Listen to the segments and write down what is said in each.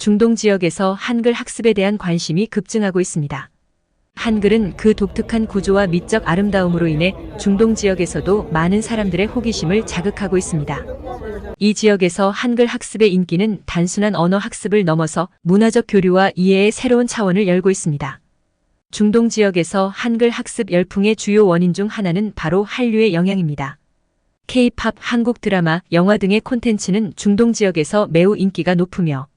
중동 지역에서 한글 학습에 대한 관심이 급증하고 있습니다. 한글은 그 독특한 구조와 미적 아름다움으로 인해 중동 지역에서도 많은 사람들의 호기심을 자극하고 있습니다. 이 지역에서 한글 학습의 인기는 단순한 언어 학습을 넘어서 문화적 교류와 이해의 새로운 차원을 열고 있습니다. 중동 지역에서 한글 학습 열풍의 주요 원인 중 하나는 바로 한류의 영향입니다. K-팝, 한국 드라마, 영화 등의 콘텐츠는 중동 지역에서 매우 인기가 높으며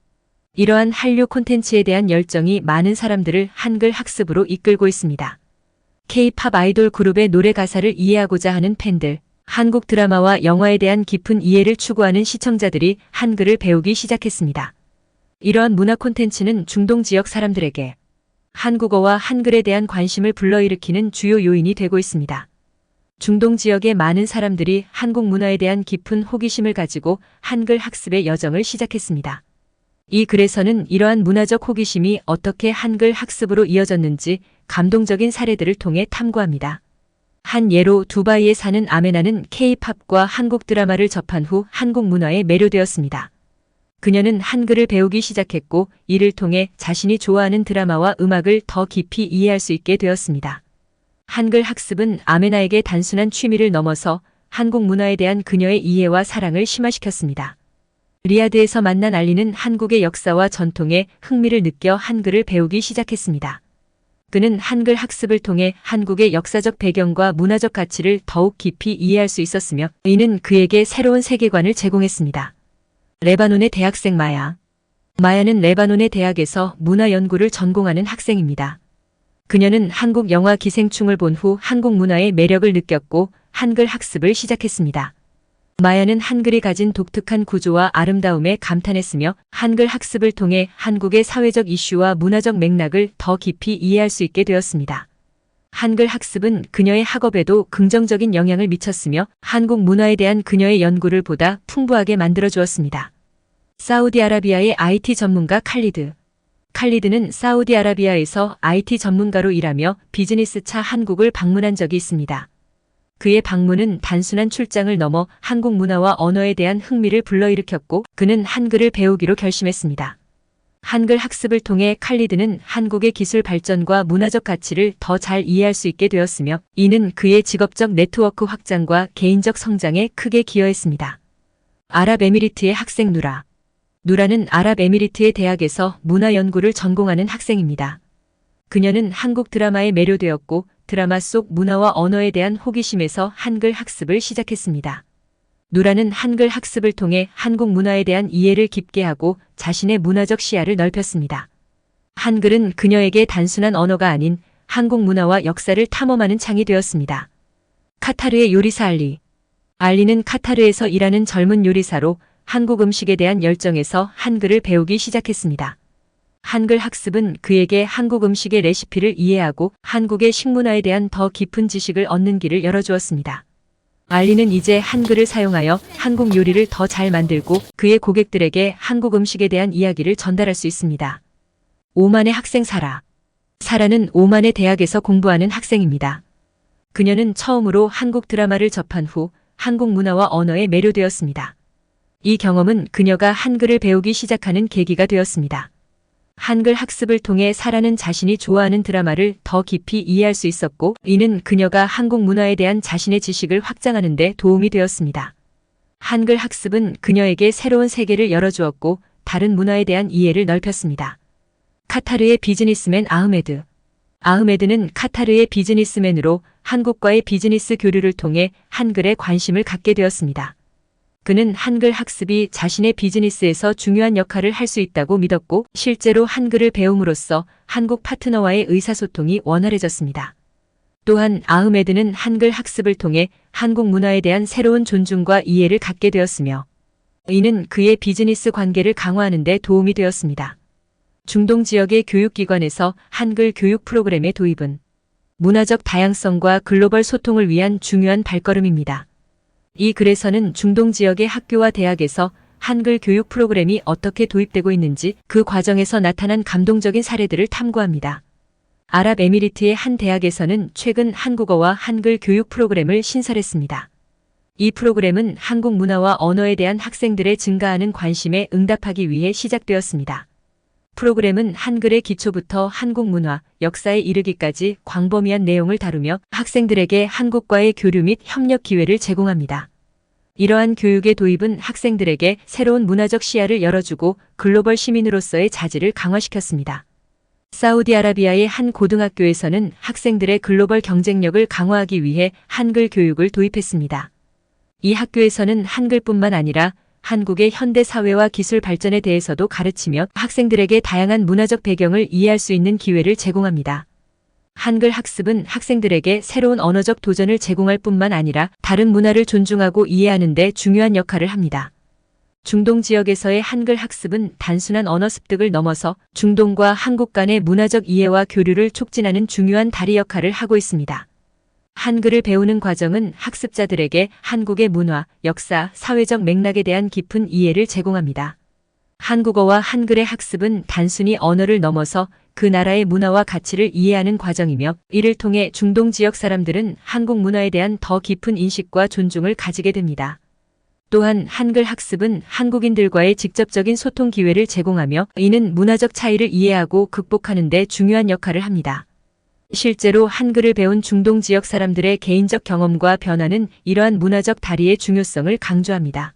이러한 한류 콘텐츠에 대한 열정이 많은 사람들을 한글 학습으로 이끌고 있습니다. K-팝 아이돌 그룹의 노래 가사를 이해하고자 하는 팬들, 한국 드라마와 영화에 대한 깊은 이해를 추구하는 시청자들이 한글을 배우기 시작했습니다. 이러한 문화 콘텐츠는 중동 지역 사람들에게 한국어와 한글에 대한 관심을 불러일으키는 주요 요인이 되고 있습니다. 중동 지역의 많은 사람들이 한국 문화에 대한 깊은 호기심을 가지고 한글 학습의 여정을 시작했습니다. 이 글에서는 이러한 문화적 호기심이 어떻게 한글 학습으로 이어졌는지 감동적인 사례들을 통해 탐구합니다. 한 예로 두바이에 사는 아메나는 K-팝과 한국 드라마를 접한 후 한국 문화에 매료되었습니다. 그녀는 한글을 배우기 시작했고 이를 통해 자신이 좋아하는 드라마와 음악을 더 깊이 이해할 수 있게 되었습니다. 한글 학습은 아메나에게 단순한 취미를 넘어서 한국 문화에 대한 그녀의 이해와 사랑을 심화시켰습니다. 리야드에서 만난 알리는 한국의 역사와 전통에 흥미를 느껴 한글을 배우기 시작했습니다. 그는 한글 학습을 통해 한국의 역사적 배경과 문화적 가치를 더욱 깊이 이해할 수 있었으며 이는 그에게 새로운 세계관을 제공했습니다. 레바논의 대학생 마야. 마야는 레바논의 대학에서 문화 연구를 전공하는 학생입니다. 그녀는 한국 영화 기생충을 본 후 한국 문화의 매력을 느꼈고 한글 학습을 시작했습니다. 마야는 한글이 가진 독특한 구조와 아름다움에 감탄했으며 한글 학습을 통해 한국의 사회적 이슈와 문화적 맥락을 더 깊이 이해할 수 있게 되었습니다. 한글 학습은 그녀의 학업에도 긍정적인 영향을 미쳤으며 한국 문화에 대한 그녀의 연구를 보다 풍부하게 만들어 주었습니다. 사우디아라비아의 IT 전문가 칼리드. 칼리드는 사우디아라비아에서 IT 전문가로 일하며 비즈니스 차 한국을 방문한 적이 있습니다. 그의 방문은 단순한 출장을 넘어 한국 문화와 언어에 대한 흥미를 불러일으켰고 그는 한글을 배우기로 결심했습니다. 한글 학습을 통해 칼리드는 한국의 기술 발전과 문화적 가치를 더 잘 이해할 수 있게 되었으며 이는 그의 직업적 네트워크 확장과 개인적 성장에 크게 기여했습니다. 아랍에미리트의 학생 누라. 누라는 아랍에미리트의 대학에서 문화 연구를 전공하는 학생입니다. 그녀는 한국 드라마에 매료되었고 드라마 속 문화와 언어에 대한 호기심에서 한글 학습을 시작했습니다. 누라는 한글 학습을 통해 한국 문화에 대한 이해를 깊게 하고 자신의 문화적 시야를 넓혔습니다. 한글은 그녀에게 단순한 언어가 아닌 한국 문화와 역사를 탐험하는 창이 되었습니다. 카타르의 요리사 알리. 알리는 카타르에서 일하는 젊은 요리사로 한국 음식에 대한 열정에서 한글을 배우기 시작했습니다. 한글 학습은 그에게 한국 음식의 레시피를 이해하고 한국의 식문화에 대한 더 깊은 지식을 얻는 길을 열어주었습니다. 알리는 이제 한글을 사용하여 한국 요리를 더 잘 만들고 그의 고객들에게 한국 음식에 대한 이야기를 전달할 수 있습니다. 오만의 학생 사라. 사라는 오만의 대학에서 공부하는 학생입니다. 그녀는 처음으로 한국 드라마를 접한 후 한국 문화와 언어에 매료되었습니다. 이 경험은 그녀가 한글을 배우기 시작하는 계기가 되었습니다. 한글 학습을 통해 사라는 자신이 좋아하는 드라마를 더 깊이 이해할 수 있었고 이는 그녀가 한국 문화에 대한 자신의 지식을 확장하는 데 도움이 되었습니다. 한글 학습은 그녀에게 새로운 세계를 열어주었고 다른 문화에 대한 이해를 넓혔습니다. 카타르의 비즈니스맨 아흐메드. 아흐메드는 카타르의 비즈니스맨으로 한국과의 비즈니스 교류를 통해 한글에 관심을 갖게 되었습니다. 그는 한글 학습이 자신의 비즈니스에서 중요한 역할을 할 수 있다고 믿었고 실제로 한글을 배움으로써 한국 파트너와의 의사소통이 원활해졌습니다. 또한 아흐메드는 한글 학습을 통해 한국 문화에 대한 새로운 존중과 이해를 갖게 되었으며 이는 그의 비즈니스 관계를 강화하는 데 도움이 되었습니다. 중동 지역의 교육기관에서 한글 교육 프로그램의 도입은 문화적 다양성과 글로벌 소통을 위한 중요한 발걸음입니다. 이 글에서는 중동 지역의 학교와 대학에서 한글 교육 프로그램이 어떻게 도입되고 있는지 그 과정에서 나타난 감동적인 사례들을 탐구합니다. 아랍에미리트의 한 대학에서는 최근 한국어와 한글 교육 프로그램을 신설했습니다. 이 프로그램은 한국 문화와 언어에 대한 학생들의 증가하는 관심에 응답하기 위해 시작되었습니다. 프로그램은 한글의 기초부터 한국 문화, 역사에 이르기까지 광범위한 내용을 다루며 학생들에게 한국과의 교류 및 협력 기회를 제공합니다. 이러한 교육의 도입은 학생들에게 새로운 문화적 시야를 열어주고 글로벌 시민으로서의 자질을 강화시켰습니다. 사우디아라비아의 한 고등학교에서는 학생들의 글로벌 경쟁력을 강화하기 위해 한글 교육을 도입했습니다. 이 학교에서는 한글뿐만 아니라 한국의 현대 사회와 기술 발전에 대해서도 가르치며 학생들에게 다양한 문화적 배경을 이해할 수 있는 기회를 제공합니다. 한글 학습은 학생들에게 새로운 언어적 도전을 제공할 뿐만 아니라 다른 문화를 존중하고 이해하는 데 중요한 역할을 합니다. 중동 지역에서의 한글 학습은 단순한 언어 습득을 넘어서 중동과 한국 간의 문화적 이해와 교류를 촉진하는 중요한 다리 역할을 하고 있습니다. 한글을 배우는 과정은 학습자들에게 한국의 문화, 역사, 사회적 맥락에 대한 깊은 이해를 제공합니다. 한국어와 한글의 학습은 단순히 언어를 넘어서 그 나라의 문화와 가치를 이해하는 과정이며 이를 통해 중동 지역 사람들은 한국 문화에 대한 더 깊은 인식과 존중을 가지게 됩니다. 또한 한글 학습은 한국인들과의 직접적인 소통 기회를 제공하며 이는 문화적 차이를 이해하고 극복하는 데 중요한 역할을 합니다. 실제로 한글을 배운 중동 지역 사람들의 개인적 경험과 변화는 이러한 문화적 다리의 중요성을 강조합니다.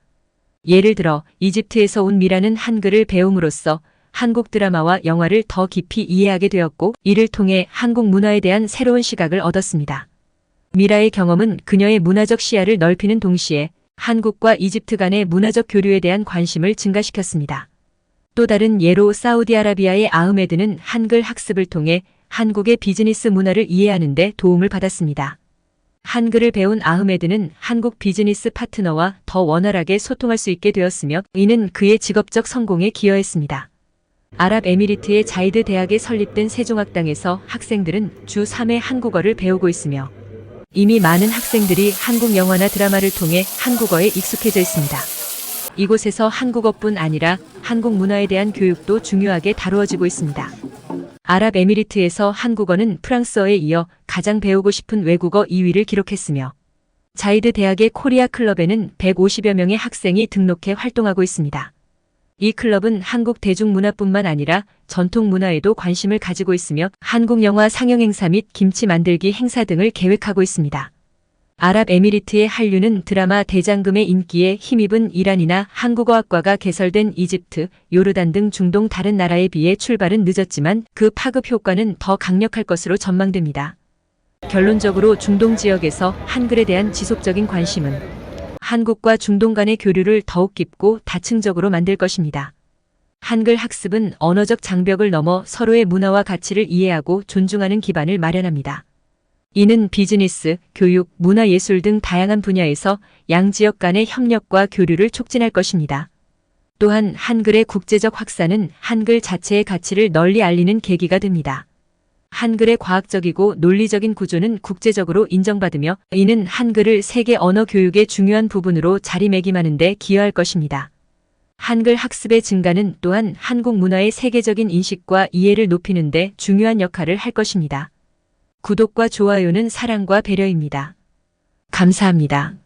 예를 들어 이집트에서 온 미라는 한글을 배움으로써 한국 드라마와 영화를 더 깊이 이해하게 되었고 이를 통해 한국 문화에 대한 새로운 시각을 얻었습니다. 미라의 경험은 그녀의 문화적 시야를 넓히는 동시에 한국과 이집트 간의 문화적 교류에 대한 관심을 증가시켰습니다. 또 다른 예로 사우디아라비아의 아흐메드는 한글 학습을 통해 한국의 비즈니스 문화를 이해하는 데 도움을 받았습니다. 한글을 배운 아흐메드는 한국 비즈니스 파트너와 더 원활하게 소통할 수 있게 되었으며 이는 그의 직업적 성공에 기여했습니다. 아랍에미리트의 자이드 대학에 설립된 세종학당에서 학생들은 주 3회 한국어를 배우고 있으며 이미 많은 학생들이 한국 영화나 드라마를 통해 한국어에 익숙해져 있습니다. 이곳에서 한국어뿐 아니라 한국 문화에 대한 교육도 중요하게 다루어지고 있습니다. 아랍에미리트에서 한국어는 프랑스어에 이어 가장 배우고 싶은 외국어 2위를 기록했으며 자이드 대학의 코리아 클럽에는 150여 명의 학생이 등록해 활동하고 있습니다. 이 클럽은 한국 대중문화뿐만 아니라 전통 문화에도 관심을 가지고 있으며 한국 영화 상영 행사 및 김치 만들기 행사 등을 계획하고 있습니다. 아랍에미리트의 한류는 드라마 대장금의 인기에 힘입은 이란이나 한국어학과가 개설된 이집트, 요르단 등 중동 다른 나라에 비해 출발은 늦었지만 그 파급 효과는 더 강력할 것으로 전망됩니다. 결론적으로 중동 지역에서 한글에 대한 지속적인 관심은 한국과 중동 간의 교류를 더욱 깊고 다층적으로 만들 것입니다. 한글 학습은 언어적 장벽을 넘어 서로의 문화와 가치를 이해하고 존중하는 기반을 마련합니다. 이는 비즈니스, 교육, 문화예술 등 다양한 분야에서 양 지역 간의 협력과 교류를 촉진할 것입니다. 또한 한글의 국제적 확산은 한글 자체의 가치를 널리 알리는 계기가 됩니다. 한글의 과학적이고 논리적인 구조는 국제적으로 인정받으며 이는 한글을 세계 언어 교육의 중요한 부분으로 자리매김하는 데 기여할 것입니다. 한글 학습의 증가는 또한 한국 문화의 세계적인 인식과 이해를 높이는 데 중요한 역할을 할 것입니다. 구독과 좋아요는 사랑과 배려입니다. 감사합니다.